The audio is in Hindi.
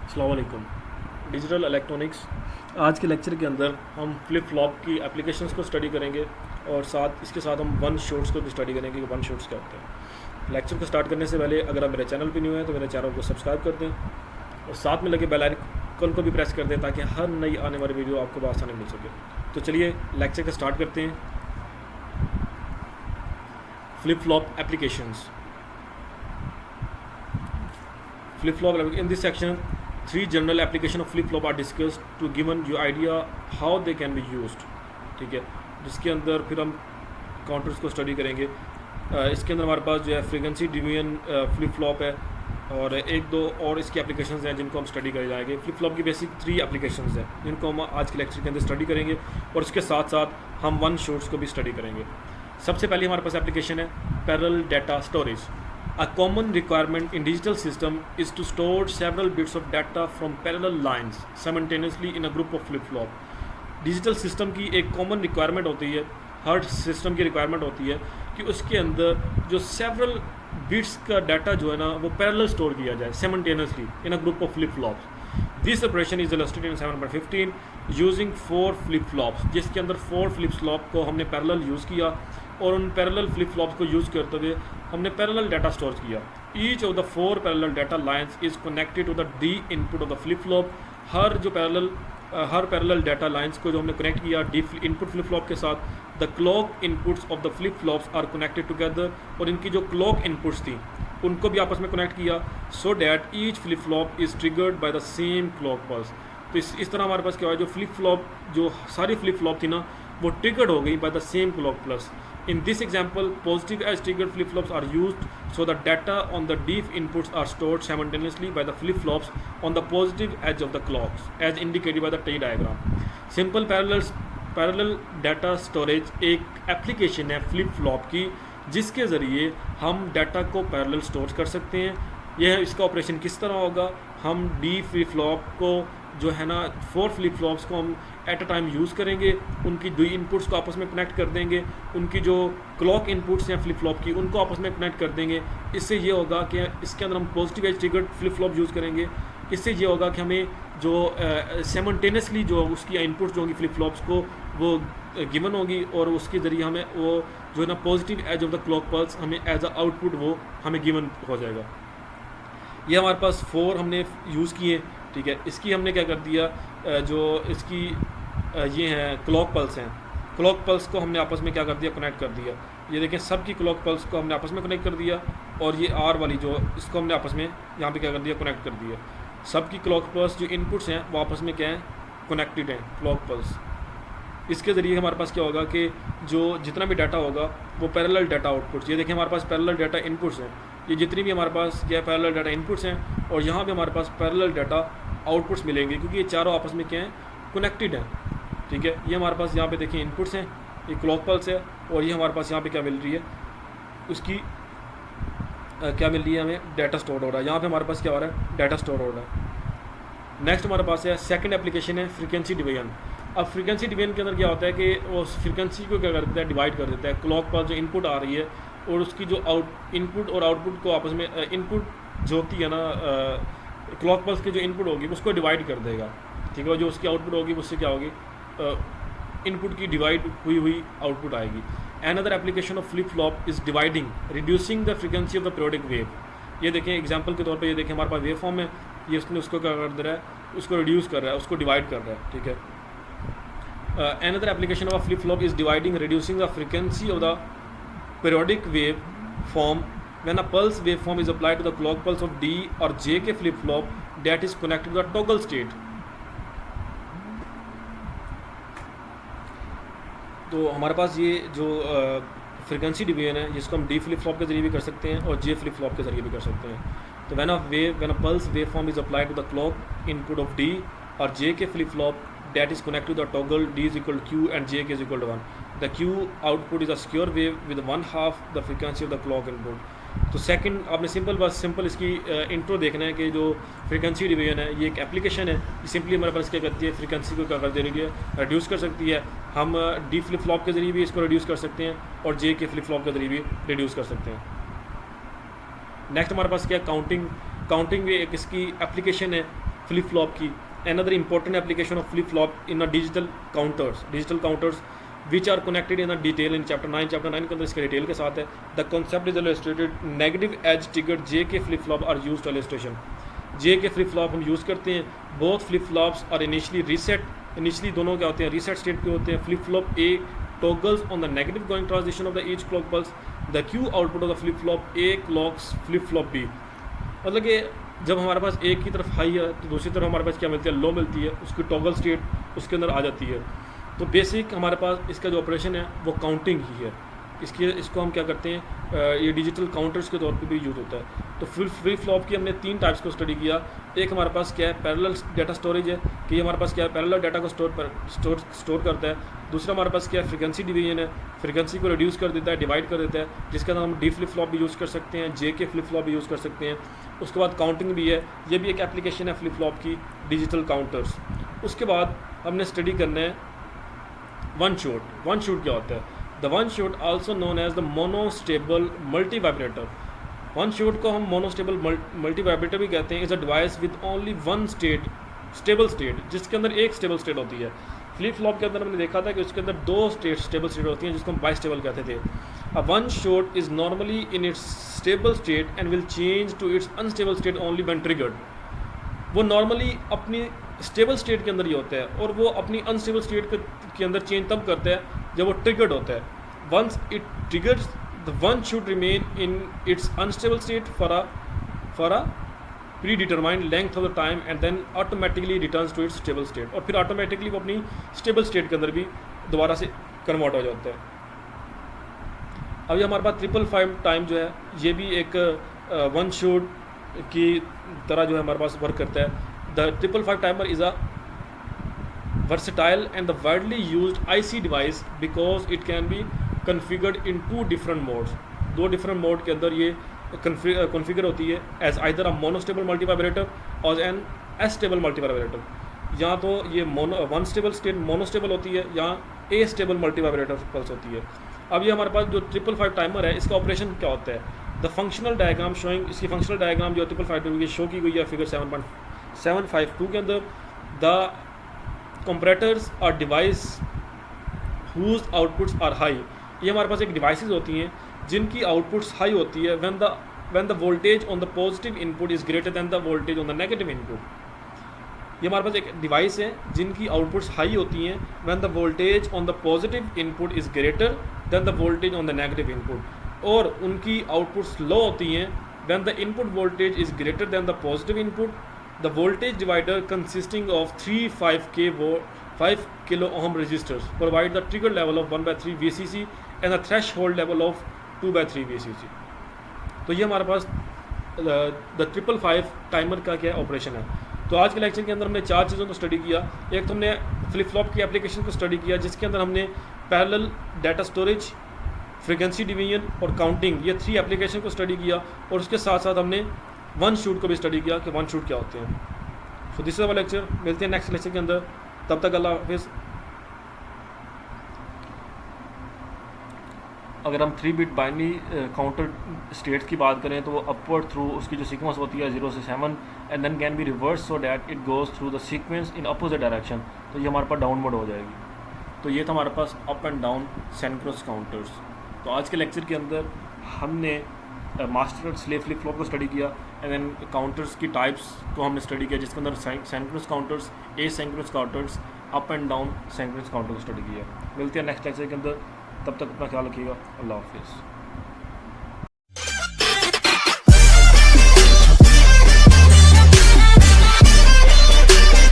अस्सलाम वालेकुम। डिजिटल इलेक्ट्रॉनिक्स, आज के लेक्चर के अंदर हम फ्लिप फ्लॉप की एप्लीकेशंस को स्टडी करेंगे और इसके साथ हम वन शॉट्स को भी स्टडी करेंगे कि वन शॉट्स क्या होते हैं। लेक्चर को स्टार्ट करने से पहले अगर आप मेरे चैनल पर न्यू हैं तो मेरे चैनल को सब्सक्राइब कर दें और साथ में लगे बेल आइकन को भी प्रेस कर दें ताकि हर नई आने वाली वीडियो आपको आसानी मिल सके। तो चलिए लेक्चर का स्टार्ट करते हैं। Flip flop applications. Flip-flop in this section, 3 general application of flip-flop are discussed to given you idea how they can be used। ठीक है, जिसके अंदर फिर हम काउंटर्स को स्टडी करेंगे। इसके अंदर हमारे पास जो है फ्रीक्वेंसी डिवीजन फ्लिप फ्लॉप है और एक दो और इसकी एप्लीकेशंस हैं जिनको हम स्टडी कर जाएंगे। फ्लिप फ्लॉप की बेसिक 3 एप्लीकेशंस हैं जिनको हम आज के लेक्चर के अंदर स्टडी करेंगे और उसके साथ साथ हम वन शॉट्स को भी स्टडी करेंगे। सबसे पहले हमारे पास एप्लीकेशन है parallel data storage. A common requirement in digital system is to store several bits of data from parallel lines simultaneously in a group of flip-flop। Digital system की एक कॉमन रिक्वायरमेंट होती है, हर सिस्टम की रिक्वायरमेंट होती है कि उसके अंदर जो सेवरल बिट्स का डाटा जो है ना वो पैरेलल स्टोर किया जाए simultaneously in a group of flip-flops। This operation is illustrated in 7.15 using 4 flip-flops, जिसके अंदर 4 flip-flop को हमने पैरेलल यूज़ किया और उन पैरेलल फ्लिप फ्लॉप्स को यूज़ करते हुए हमने पैरेलल डाटा स्टोर किया। Each of the 4 parallel data lines is connected to the D input of the flip flop. हर पैरेलल डाटा लाइंस को जो हमने कनेक्ट किया डी इनपुट फ्लिप फ्लॉप के साथ, the clock inputs of the flip flops are connected together, और इनकी जो क्लॉक इनपुट्स थी उनको भी आपस में कनेक्ट किया so that each flip flop is triggered by the same clock pulse. तो इस तरह हमारे पास क्या हुआ, जो फ्लिप फ्लॉप जो सारी फ्लिप फ्लॉप थी ना वो ट्रिगर्ड हो गई by the same clock pulse. In this example, positive edge triggered flip-flops are used so the data on the D inputs are stored simultaneously by the flip-flops on the positive edge of the clocks as indicated by the T diagram। Simple parallel data storage एक एप्लीकेशन है फ्लिप फ्लॉप की जिसके ज़रिए हम डाटा को पैरेलल स्टोर कर सकते हैं। यह इसका ऑपरेशन किस तरह होगा, हम डी फ्लिप फ्लॉप को जो है ना 4 फ्लिप फ्लॉप्स को हम एट अ टाइम यूज़ करेंगे, उनकी 2 इनपुट्स को आपस में कनेक्ट कर देंगे, उनकी जो क्लॉक इनपुट्स हैं फ्लिप फ्लॉप की उनको आपस में कनेक्ट कर देंगे। इससे ये होगा कि इसके अंदर हम positive edge triggered flip flop use करेंगे। इससे ये होगा कि हमें जो साइमल्टेनियसली जो उसकी इनपुट्स जो होंगी फ्लिप फ्लॉप्स को वो गिवन होगी और उसके ज़रिए हमें वो जो है ना positive edge of the clock pulse हमें एज अ आउटपुट वो हमें गिवन हो जाएगा। ये हमारे पास 4 हमने यूज़ किए। ठीक है, इसकी हमने क्या कर दिया, जो इसकी ये हैं क्लॉक पल्स हैं, क्लॉक पल्स को हमने आपस में क्या कर दिया, कनेक्ट कर दिया। ये देखें सब की क्लॉक पल्स को हमने आपस में कनेक्ट कर दिया और ये आर वाली जो इसको हमने आपस में यहाँ पे क्या कर दिया, कनेक्ट कर दिया। सब की क्लॉक पल्स जो इनपुट्स हैं वो आपस में क्या हैं, कनेक्टेड हैं क्लॉक पल्स। इसके ज़रिए हमारे पास क्या होगा कि जो जितना भी डाटा होगा वो पैरेलल डाटा आउटपुट्स, ये देखें हमारे पास पैरेलल डाटा इनपुट्स हैं, ये जितनी भी हमारे पास क्या पैरेलल डाटा इनपुट्स हैं और यहाँ पे हमारे पास पैरेलल डाटा आउटपुट्स मिलेंगे क्योंकि ये चारों आपस में क्या हैं, कनेक्टेड हैं। ठीक है, ये हमारे पास यहाँ पे देखिए इनपुट्स हैं, ये क्लॉक पल्स है और ये हमारे पास यहाँ पे क्या मिल रही है, उसकी क्या मिल रही है, हमें डाटा स्टोर हो रहा है। यहाँ पे हमारे पास क्या हो रहा है, डाटा स्टोर हो रहा है। नेक्स्ट हमारे पास है सेकंड एप्लीकेशन है फ्रीक्वेंसी डिवीजन। अब फ्रीक्वेंसी डिवीजन के अंदर क्या होता है कि वो फ्रीक्वेंसी को क्या कर देता है, डिवाइड कर देता है। क्लॉक पर जो इनपुट आ रही है और उसकी जो इनपुट और आउटपुट को आपस में इनपुट जो होती है ना क्लॉक पल्स की जो इनपुट होगी उसको डिवाइड कर देगा। ठीक है, जो उसकी आउटपुट होगी उससे क्या होगी, इनपुट की डिवाइड हुई आउटपुट आएगी। Another application of flip flop is dividing reducing the frequency of the periodic wave. ये देखें एग्जांपल के तौर पे, ये देखें हमारे पास वेव फॉर्म है, ये उसने उसको क्या कर दे रहा है, उसको रिड्यूस कर रहा है, उसको डिवाइड कर रहा है। ठीक है, another application of flip flop is dividing reducing the frequency of the periodic wave form when a pulse waveform is applied to the clock pulse of D or J के flip flop that is connected to the toggle state। तो हमारे पास ये जो फ्रीक्वेंसी डिवीजन है जिसको हम डी फ्लिप फ्लॉप के जरिए भी कर सकते हैं और जे फ्लिप फ्लॉप के जरिए भी कर सकते हैं। तो when a pulse waveform is applied to the clock input of D और J K flip flop that is connected to the toggle D is equal to Q and J is equal to 1। The Q output is a skewer wave with 1/2 the frequency of the clock input। तो सेकंड आपने सिंपल इसकी इंट्रो देखना है कि जो फ्रीक्वेंसी डिवीजन है ये एक एप्लीकेशन है। सिंपली हमारे पास क्या करती है, फ्रीक्वेंसी को क्या कर दे रही है, रिड्यूस कर सकती है। हम डी फ्लिप फ्लॉप के ज़रिए भी इसको रिड्यूस कर सकते हैं और जे के फ्लिप फ्लॉप के ज़रिए भी रिड्यूस कर सकते हैं। नेक्स्ट हमारे पास क्या, काउंटिंग भी एक इसकी एप्लीकेशन है फ्लिप फ्लॉप की. Another important application of flip flop in a digital counters which are connected in a detail in chapter 9 के अंदर इसके डिटेल के साथ है. The concept is illustrated. Negative edge triggered JK flip flop are used to illustration. JK flip flop हम यूज़ करते हैं. Both flip flops are initially reset. Initially दोनों क्या होते हैं, reset state पे होते हैं. Flip flop A toggles on the negative going transition of the each clock pulse. The Q output of the flip flop A clocks flip flop B. मतलब कि जब हमारे पास एक की तरफ हाई है तो दूसरी तरफ हमारे पास क्या मिलती है, लो मिलती है. उसकी टॉगल स्टेट उसके अंदर आ जाती है. तो बेसिक हमारे पास इसका जो ऑपरेशन है वो काउंटिंग ही है. इसको हम क्या करते हैं, ये डिजिटल काउंटर्स के तौर पे भी यूज़ होता है. तो फ्लिप फ्लॉप की हमने 3 टाइप्स को स्टडी किया. एक हमारे पास क्या है, पैरेलल डेटा स्टोरेज है कि ये हमारे पास क्या है, पैरेलल डाटा को स्टोर करता है. दूसरा हमारे पास क्या है, फ्रीक्वेंसी डिवीजन है, फ्रीक्वेंसी को रिड्यूस कर देता है, डिवाइड कर देता है, जिसके अंदर हम डी फ्लिप फ्लॉप भी यूज़ कर सकते हैं, जे के फ्लिप फ्लॉप भी यूज़ कर सकते हैं. उसके बाद काउंटिंग भी है, ये भी एक एप्लीकेशन है फ्लिप फ्लॉप की, डिजिटल काउंटर्स. उसके बाद हमने स्टडी करना है वन शॉट. वन शॉट क्या होता है? The one shot also known as the monostable multivibrator. One shot को हम मोनोस्टेबल मल्टी वाइब्रेटर भी कहते हैं. Is a device with only one stable state, जिसके अंदर एक स्टेबल स्टेट होती है. फ्लिप फ्लॉप के अंदर हमने देखा था कि उसके अंदर 2 स्टेबल स्टेट होती हैं, जिसको हम बाइस्टेबल कहते थे. A one shot is normally in its stable state and will change to its unstable state only when triggered. वो नॉर्मली अपनी स्टेबल स्टेट के अंदर ही होता है और वो अपनी अनस्टेबल स्टेट के अंदर चेंज तब करता है जब वो ट्रिगर्ड होता है. Once it triggers the one should remain in its unstable state for a predetermined length of the time and then automatically returns to its stable state. और फिर ऑटोमेटिकली वो अपनी स्टेबल स्टेट के अंदर भी दोबारा से कन्वर्ट हो जाता है. अभी हमारे पास 555 टाइम जो है ये भी एक वन शॉट की तरह जो है हमारे पास वर्क करता है. The 555 timer is a versatile and the widely used IC device because it can be configured in 2 different modes. 2 different mode के अंदर ये कॉन्फ़िगर होती है एज आइदर अ मोनोस्टेबल मल्टीवाइब्रेटर और एन एस्टेबल मल्टीवाइब्रेटर. या तो ये वन स्टेबल स्टेट मोनोस्टेबल होती है या ए स्टेबल मल्टीवाइब्रेटर पल्स होती है. अब ये हमारे पास जो 555 टाइमर है इसका ऑपरेशन क्या होता है? द फंक्शनल डायग्राम शोइंग, इसकी फंक्शनल डायग्राम जो 555 की शो की गई है फिगर 7.752 के अंदर. The comparators are device whose outputs are high. ये हमारे पास एक डिवाइसेस होती हैं जिनकी आउटपुट्स हाई होती है when the voltage on the positive input is greater than the voltage on the negative input. ये हमारे पास एक डिवाइस है जिनकी आउटपुट्स हाई होती हैं when the voltage on the positive input is greater than the voltage on the negative input, और उनकी आउटपुट्स लो होती हैं when the input voltage is greater than the positive input. The voltage divider consisting of 3 5 kilo ohm resistors provide the trigger level of 1/3 VCC and the threshold level of 2/3 VCC. तो ये हमारे पास द 555 टाइमर का क्या ऑपरेशन है. तो आज के लेक्चर के अंदर हमने 4 चीज़ों को स्टडी किया. एक तो हमने फ्लिप फ्लॉप की एप्लीकेशन को स्टडी किया जिसके अंदर हमने parallel data storage, frequency division और काउंटिंग, ये 3 एप्लीकेशन को स्टडी किया. और उसके साथ साथ हमने वन शूट को भी स्टडी किया कि वन शूट क्या होते हैं. So this is our lecture. मिलते हैं नेक्स्ट लेक्चर के अंदर. तब तक अल्लाह हाफिज़. अगर हम 3 बिट बाइनरी काउंटर स्टेट्स की बात करें तो वो अपवर्ड थ्रू उसकी जो सीक्वेंस होती है 0 से 7 and then can be reverse so that it goes through the sequence in opposite direction. तो ये हमारे पास डाउनवर्ड हो जाएगी. तो ये था हमारे पास up and down synchronous counters. तो आज के लेक्चर के अंदर हमने मास्टर स्लेव फ्लिप फ्लॉप को स्टडी किया एंड देन काउंटर्स की टाइप्स को हमने स्टडी किया जिसके अंदर synchronous counters, asynchronous counters, up and down synchronous counter को स्टडी किया. मिलते हैं नेक्स्ट लेक्चर के अंदर. तब तक अपना ख्याल रखिएगा. अल्लाह हाफिज़.